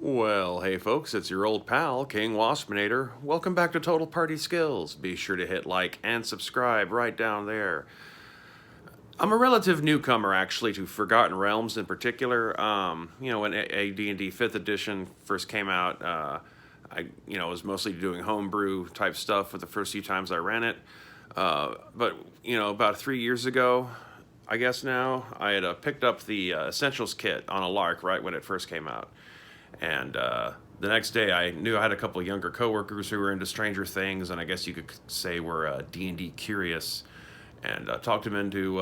Well, hey folks, it's your old pal, King Waspinator. Welcome back to Total Party Skills. Be sure to hit like and subscribe right down there. I'm a relative newcomer, actually, to Forgotten Realms in particular. When AD&D 5th edition first came out, I was mostly doing homebrew type stuff for the first few times I ran it. But about 3 years ago, I guess now, I had picked up the Essentials kit on a lark right when it first came out. And the next day, I knew I had a couple of younger coworkers who were into Stranger Things, and I guess you could say were D&D curious, and talked them into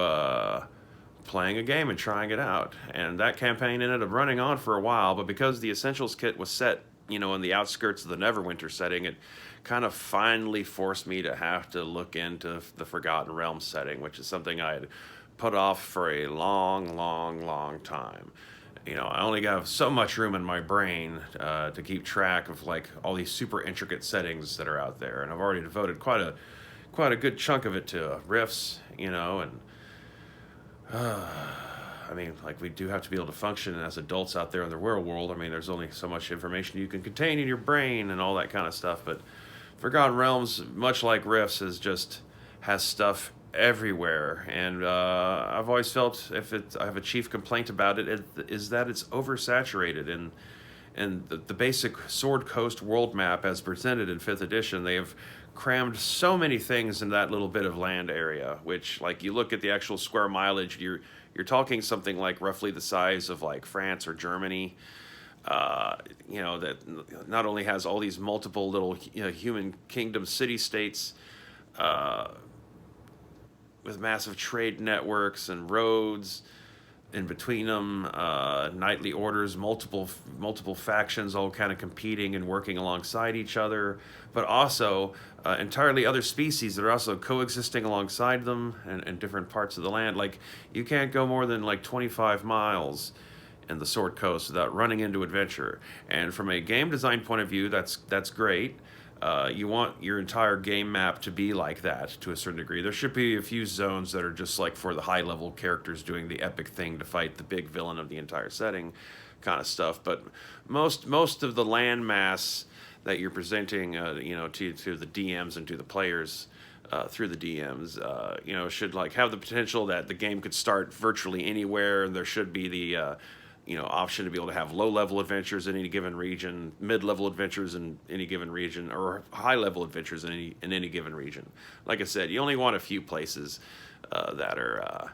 playing a game and trying it out. And that campaign ended up running on for a while, but because the Essentials kit was set, in the outskirts of the Neverwinter setting, it kind of finally forced me to have to look into the Forgotten Realms setting, which is something I had put off for a long, long, long time. I only have so much room in my brain to keep track of like all these super intricate settings that are out there, and I've already devoted quite a good chunk of it to riffs, and I mean, like we do have to be able to function as adults out there in the real world. I mean, there's only so much information you can contain in your brain and all that kind of stuff. But Forgotten Realms, much like riffs, has stuff everywhere, and I've always felt I have a chief complaint about it is that it's oversaturated. And the basic Sword Coast world map as presented in 5th edition, they have crammed so many things in that little bit of land area, which, like, you look at the actual square mileage, you're talking something like roughly the size of like France or Germany. That not only has all these multiple little human kingdom city states, uh, with massive trade networks and roads in between them, nightly orders, multiple factions all kind of competing and working alongside each other, but also entirely other species that are also coexisting alongside them in different parts of the land. Like, you can't go more than like 25 miles in the Sword Coast without running into adventure. And from a game design point of view, that's great. You want your entire game map to be like that to a certain degree. There should be a few zones that are just like for the high level characters doing the epic thing to fight the big villain of the entire setting, kind of stuff. But most of the land mass that you're presenting, to the DMs and to the players. Through the DMs, should like have the potential that the game could start virtually anywhere, and there should be the option to be able to have low-level adventures in any given region, mid-level adventures in any given region, or high-level adventures in any given region. Like I said, you only want a few places that are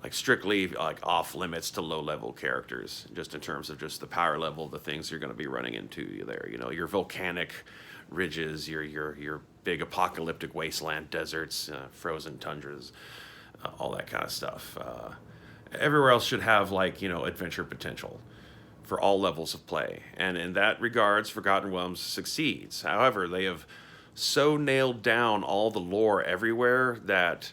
like strictly like off limits to low-level characters, just in terms of just the power level of the things you're going to be running into there. Your volcanic ridges, your big apocalyptic wasteland deserts, frozen tundras, all that kind of stuff. Everywhere else should have like adventure potential for all levels of play, and in that regards, Forgotten Realms succeeds. However, they have so nailed down all the lore everywhere that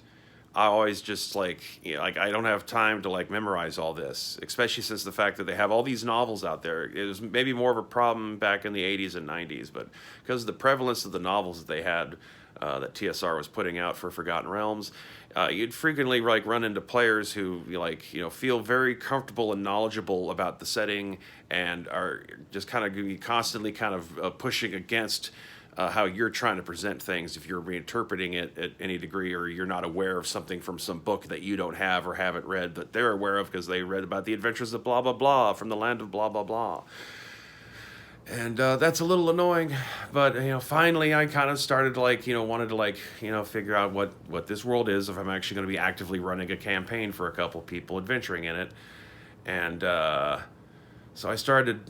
I always just like I don't have time to like memorize all this, especially since the fact that they have all these novels out there. It was maybe more of a problem back in the 80s and 90s, but because of the prevalence of the novels that they had, that TSR was putting out for Forgotten Realms, you'd frequently like run into players who feel very comfortable and knowledgeable about the setting and are just kind of constantly kind of pushing against how you're trying to present things if you're reinterpreting it at any degree, or you're not aware of something from some book that you don't have or haven't read that they're aware of because they read about the adventures of blah blah blah from the land of blah blah blah. And that's a little annoying, but finally I kind of started to wanted to figure out what this world is if I'm actually going to be actively running a campaign for a couple people adventuring in it. And so I started,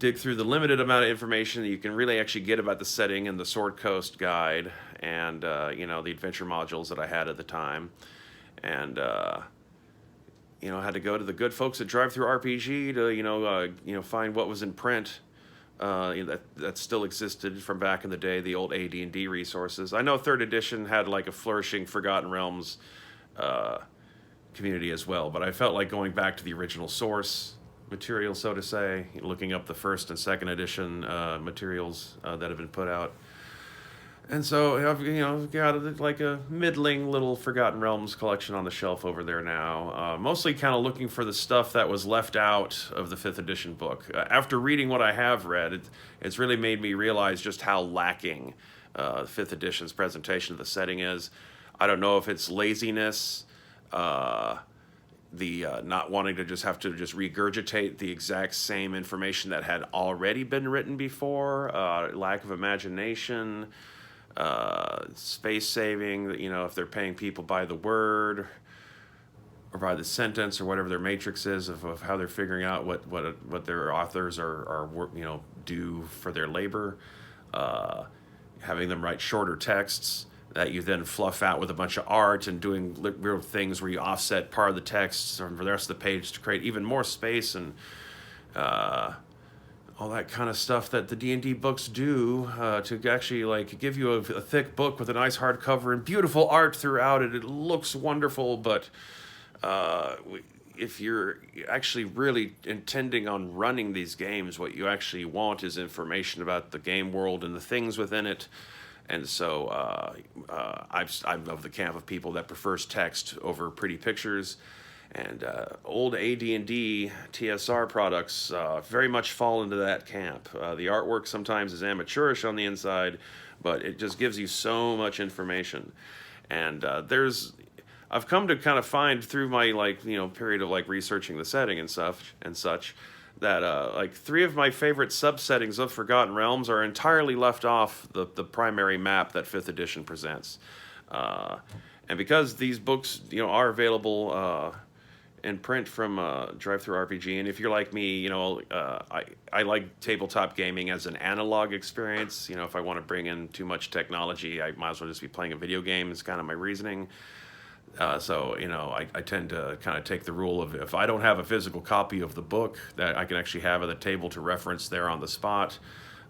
dig through the limited amount of information that you can really actually get about the setting in the Sword Coast guide, and the adventure modules that I had at the time, and had to go to the good folks at Drive Through RPG to find what was in print. That still existed from back in the day, the old AD&D resources. I know 3rd edition had like a flourishing Forgotten Realms uh, community as well, but I felt like going back to the original source material, so to say, looking up the 1st and 2nd edition materials that have been put out. And so I've got like a middling little Forgotten Realms collection on the shelf over there now. Mostly kind of looking for the stuff that was left out of the fifth edition book. After reading what I have read, it's really made me realize just how lacking fifth edition's presentation of the setting is. I don't know if it's laziness, the not wanting to just have to just regurgitate the exact same information that had already been written before, lack of imagination, space saving, if they're paying people by the word or by the sentence or whatever their matrix is of how they're figuring out what their authors are do for their labor, having them write shorter texts that you then fluff out with a bunch of art and doing real things where you offset part of the text from the rest of the page to create even more space and all that kind of stuff that the D&D books do to actually like give you a thick book with a nice hardcover and beautiful art throughout it. It looks wonderful, but if you're actually really intending on running these games, what you actually want is information about the game world and the things within it. And so I'm of the camp of people that prefers text over pretty pictures. And old AD&D TSR products very much fall into that camp. The artwork sometimes is amateurish on the inside, but it just gives you so much information. And I've come to kind of find through my period of researching the setting and such that like 3 of my favorite subsettings of Forgotten Realms are entirely left off the primary map that 5th edition presents. And because these books are available in print from Drive-Thru RPG, and if you're like me, I like tabletop gaming as an analog experience. If I want to bring in too much technology, I might as well just be playing a video game. Is kind of my reasoning. So I tend to kind of take the rule of if I don't have a physical copy of the book that I can actually have at the table to reference there on the spot.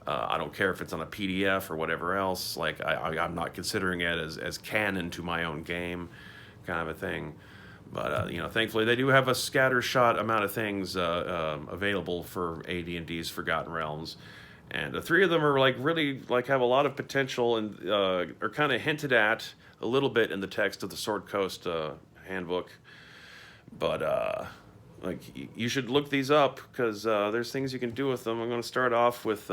I don't care if it's on a PDF or whatever else. Like I'm not considering it as canon to my own game, kind of a thing. But thankfully they do have a scattershot amount of things available for AD&D's Forgotten Realms, and the 3 of them are really have a lot of potential and are kind of hinted at a little bit in the text of the Sword Coast handbook. But you should look these up because there's things you can do with them. I'm going to start off with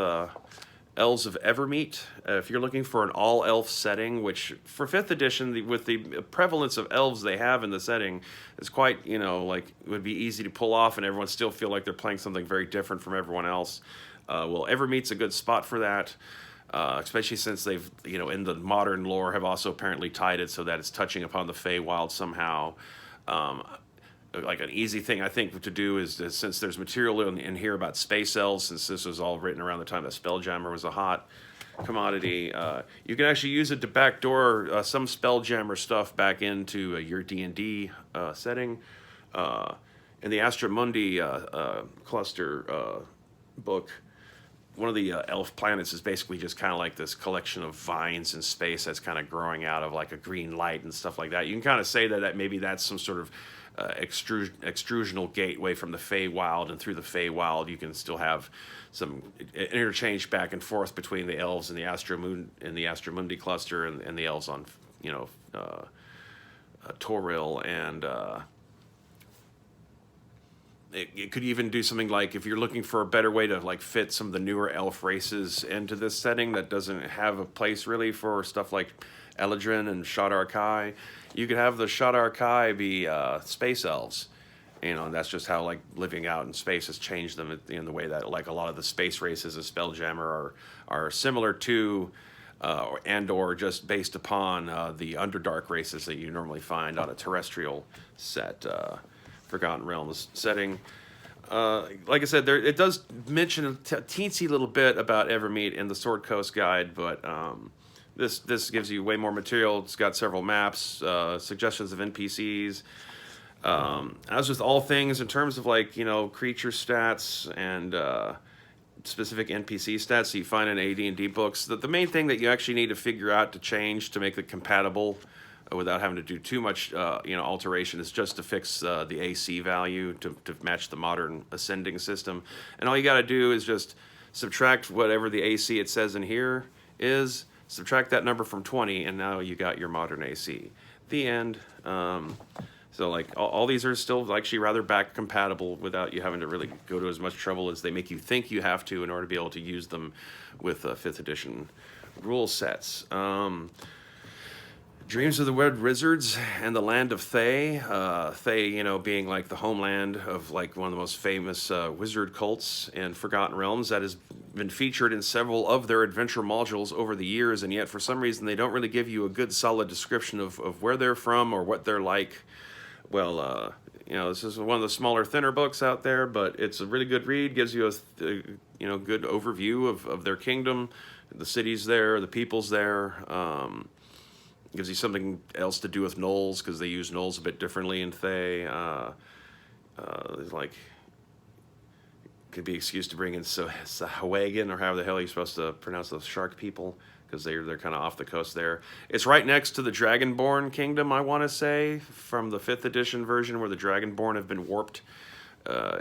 Elves of Evermeet. If you're looking for an all-elf setting, which for 5th edition, with the prevalence of elves they have in the setting, is quite, it would be easy to pull off and everyone still feel like they're playing something very different from everyone else. Well, Evermeet's a good spot for that, especially since they've, in the modern lore, have also apparently tied it so that it's touching upon the Feywild somehow. Like an easy thing I think to do is that since there's material in here about space elves, since this was all written around the time that Spelljammer was a hot commodity, you can actually use it to backdoor some Spelljammer stuff back into your D&D setting. In the Astramundi cluster book, one of the elf planets is basically just kind of like this collection of vines in space that's kind of growing out of like a green light and stuff like that. You can kind of say that maybe that's some sort of extrusional gateway from the Feywild, and through the Feywild you can still have some interchange back and forth between the elves and the Astramundi cluster and the elves on Toril, and it could even do something like if you're looking for a better way to fit some of the newer elf races into this setting that doesn't have a place really for stuff like Eladrin and Shadar Kai, you could have the Shadar Kai be space elves. And that's just how living out in space has changed them in the way that a lot of the space races of Spelljammer are similar to or just based upon the Underdark races that you normally find on a terrestrial set, Forgotten Realms setting. Like I said, it does mention a teensy little bit about Evermeet in the Sword Coast guide, but this gives you way more material. It's got several maps, suggestions of NPCs. As with all things, in terms of creature stats and specific NPC stats you find in AD&D books, the main thing that you actually need to figure out to change to make it compatible without having to do too much alteration is just to fix the AC value to match the modern ascending system. And all you got to do is just subtract whatever the AC it says in here is, subtract that number from 20, and now you got your modern AC. The end. So like all these are still actually rather back compatible without you having to really go to as much trouble as they make you think you have to in order to be able to use them with 5th edition rule sets. Dreams of the Red Wizards and the Land of Thay. Thay, you know, being like the homeland of like one of the most famous wizard cults in Forgotten Realms that has been featured in several of their adventure modules over the years, and yet for some reason they don't really give you a good solid description of where they're from or what they're like. Well, you know, this is one of the smaller, thinner books out there, but it's a really good read. Gives you a you know, good overview of their kingdom, the cities there, the peoples there. Gives you something else to do with gnolls, because they use gnolls a bit differently in Thay. Like, could be excused to bring in Sahuagin, or however the hell you're supposed to pronounce those shark people, because they're kind of off the coast there. It's right next to the Dragonborn kingdom, I want to say, from the 5th edition version, where the Dragonborn have been warped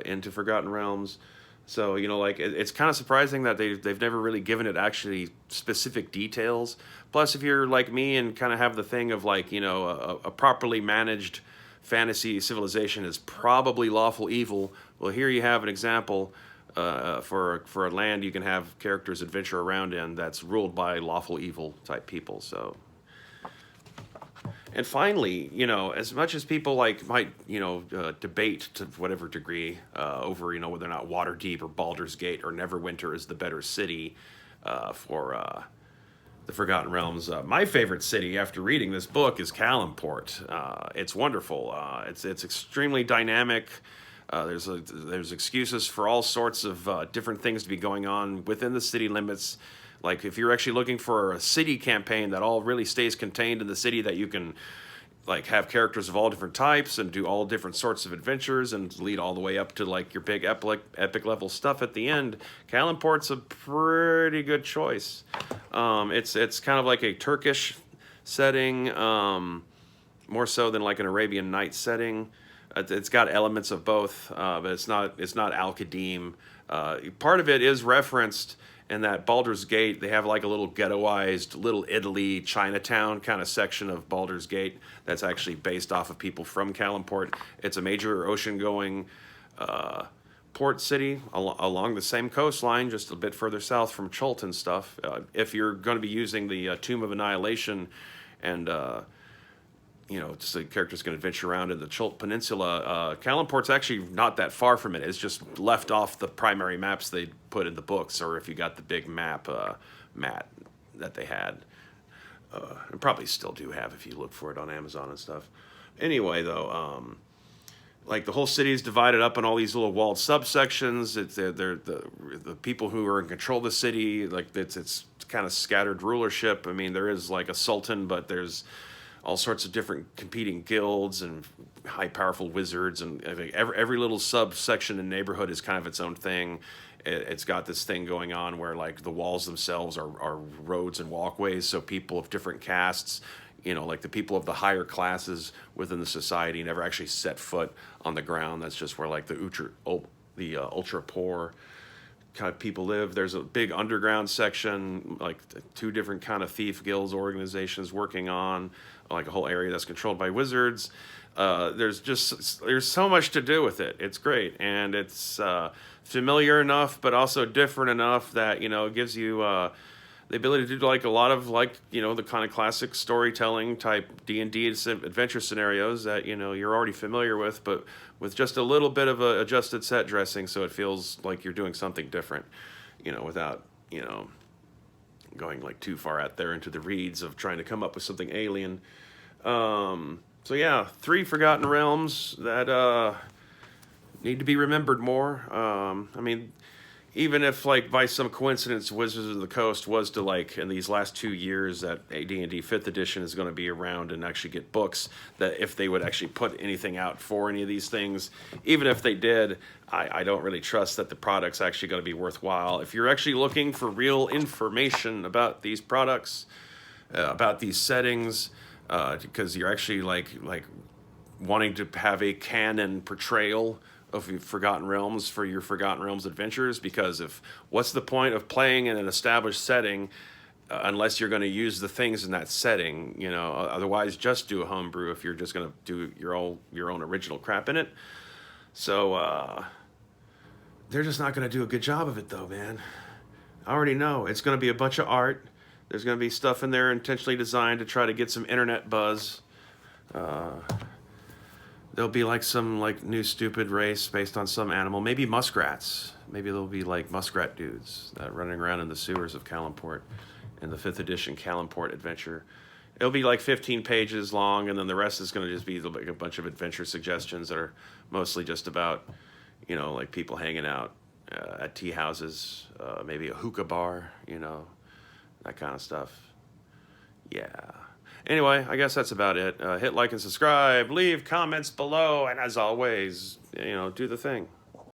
into Forgotten Realms. So, you know, like, it's kind of surprising that they've never really given it actually specific details. Plus, if you're like me and kind of have the thing of, like, you know, a properly managed fantasy civilization is probably lawful evil, well, here you have an example for a land you can have characters adventure around in that's ruled by lawful evil type people. So, and finally, you know, as much as people like might, you know, debate to whatever degree over, you know, whether or not Waterdeep or Baldur's Gate or Neverwinter is the better city for the Forgotten Realms, my favorite city after reading this book is Kalimport. It's wonderful. It's extremely dynamic. There's excuses for all sorts of different things to be going on within the city limits. Like, if you're actually looking for a city campaign that all really stays contained in the city, that you can, like, have characters of all different types and do all different sorts of adventures and lead all the way up to, like, your big epic level stuff at the end, Kalimport's a pretty good choice. It's kind of like a Turkish setting, more so than like an Arabian Nights setting. It's got elements of both, but it's not Al-Qadim. Part of it is referenced in that Baldur's Gate. They have like a little ghettoized Little Italy, Chinatown kind of section of Baldur's Gate that's actually based off of people from Kalimport. It's a major ocean-going port city along the same coastline, just a bit further south from Chult and stuff. If you're going to be using the Tomb of Annihilation and you know, just the characters can adventure around in the Chult Peninsula. Kalimport's actually not that far from it. It's just left off the primary maps they put in the books, or if you got the big map mat that they had. And probably still do have if you look for it on Amazon and stuff. Anyway, though, like, the whole city is divided up in all these little walled subsections. They're the people who are in control of the city, like, it's kind of scattered rulership. I mean, there is like a sultan, but there's all sorts of different competing guilds and high powerful wizards, and I think every little subsection and neighborhood is kind of its own thing. It's got this thing going on where, like, the walls themselves are roads and walkways, so people of different castes, you know, like the people of the higher classes within the society never actually set foot on the ground. That's just where, like, the ultra poor kind of people live. There's a big underground section, like 2 different kind of thief guilds organizations working on, like, a whole area that's controlled by wizards. There's so much to do with it. It's great, and it's familiar enough, but also different enough that, you know, it gives you the ability to do, like, a lot of, like, you know, the kind of classic storytelling type D&D adventure scenarios that, you know, you're already familiar with, but with just a little bit of a adjusted set dressing, so it feels like you're doing something different, you know, without, you know, going, like, too far out there into the reeds of trying to come up with something alien. So yeah, 3 Forgotten Realms that need to be remembered more. I mean, even if, like, by some coincidence Wizards of the Coast was to, like, in these last 2 years that AD&D 5th edition is going to be around and actually get books, that if they would actually put anything out for any of these things, even if they did, I don't really trust that the product's actually going to be worthwhile. If you're actually looking for real information about these products, about these settings, because you're actually like wanting to have a canon portrayal of Forgotten Realms for your Forgotten Realms adventures, because if what's the point of playing in an established setting unless you're going to use the things in that setting, you know. Otherwise, just do a homebrew if you're just going to do your own original crap in it. So they're just not going to do a good job of it, though, man. I already know it's going to be a bunch of art. There's going to be stuff in there intentionally designed to try to get some internet buzz. There'll be like some like new stupid race based on some animal, maybe muskrats. Maybe there'll be like muskrat dudes running around in the sewers of Calimport in the 5th edition Calimport adventure. It'll be like 15 pages long, and then the rest is going to just be like a bunch of adventure suggestions that are mostly just about, you know, like people hanging out at tea houses, maybe a hookah bar, you know, that kind of stuff. Yeah. Anyway, I guess that's about it. Hit like and subscribe, leave comments below, and as always, you know, do the thing.